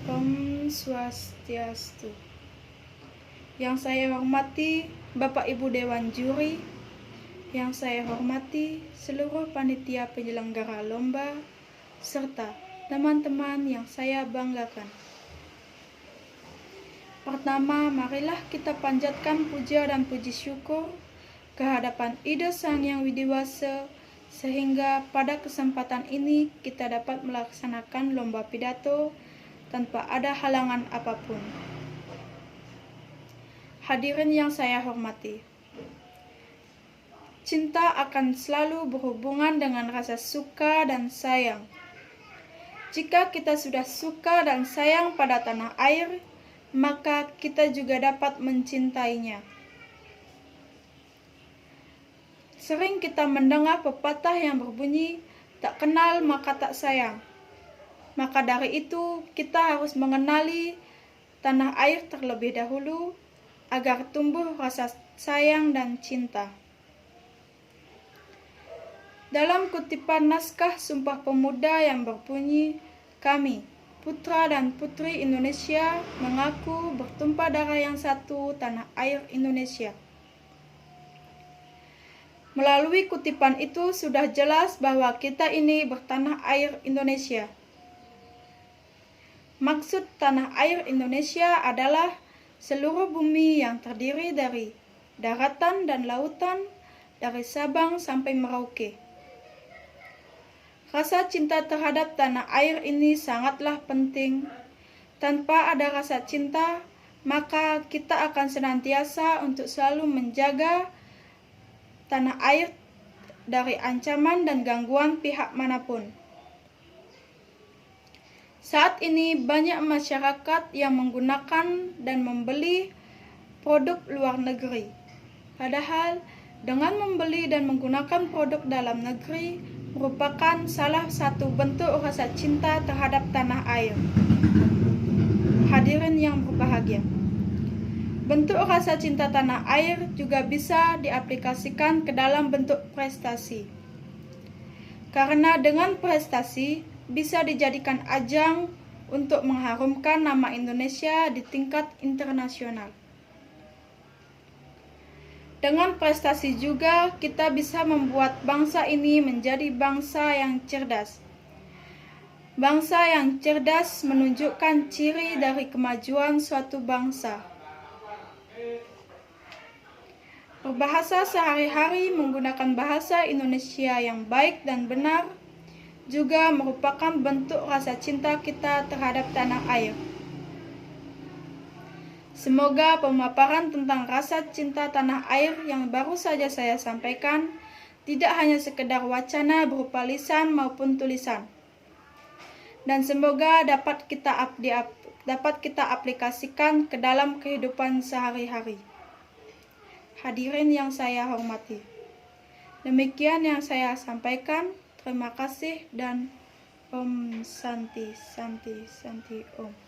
Om Swastiastu. Yang saya hormati Bapak Ibu Dewan Juri, yang saya hormati seluruh panitia penyelenggara lomba, serta teman-teman yang saya banggakan. Pertama, marilah kita panjatkan puja dan puji syukur kehadapan Ida Sang Yang Widiwasa, sehingga pada kesempatan ini kita dapat melaksanakan lomba pidato tanpa ada halangan apapun. Hadirin yang saya hormati, cinta akan selalu berhubungan dengan rasa suka dan sayang. Jika kita sudah suka dan sayang pada tanah air, maka kita juga dapat mencintainya. Sering kita mendengar pepatah yang berbunyi, tak kenal maka tak sayang. Maka dari itu, kita harus mengenali tanah air terlebih dahulu agar tumbuh rasa sayang dan cinta. Dalam kutipan naskah Sumpah Pemuda yang berbunyi, kami, putra dan putri Indonesia, mengaku bertumpah darah yang satu, tanah air Indonesia. Melalui kutipan itu sudah jelas bahwa kita ini bertanah air Indonesia. Maksud tanah air Indonesia adalah seluruh bumi yang terdiri dari daratan dan lautan, dari Sabang sampai Merauke. Rasa cinta terhadap tanah air ini sangatlah penting. Tanpa ada rasa cinta, maka kita akan senantiasa untuk selalu menjaga tanah air dari ancaman dan gangguan pihak manapun. Saat ini banyak masyarakat yang menggunakan dan membeli produk luar negeri. Padahal dengan membeli dan menggunakan produk dalam negeri merupakan salah satu bentuk rasa cinta terhadap tanah air. Hadirin yang berbahagia, bentuk rasa cinta tanah air juga bisa diaplikasikan ke dalam bentuk prestasi. Karena dengan prestasi bisa dijadikan ajang untuk mengharumkan nama Indonesia di tingkat internasional. Dengan prestasi juga kita bisa membuat bangsa ini menjadi bangsa yang cerdas. Bangsa yang cerdas menunjukkan ciri dari kemajuan suatu bangsa. Berbahasa sehari-hari menggunakan bahasa Indonesia yang baik dan benar juga merupakan bentuk rasa cinta kita terhadap tanah air. Semoga pemaparan tentang rasa cinta tanah air yang baru saja saya sampaikan tidak hanya sekedar wacana berupa lisan maupun tulisan, dan semoga dapat kita aplikasikan ke dalam kehidupan sehari-hari. Hadirin yang saya hormati, demikian yang saya sampaikan. Terima kasih dan Om Santi Santi Santi Om.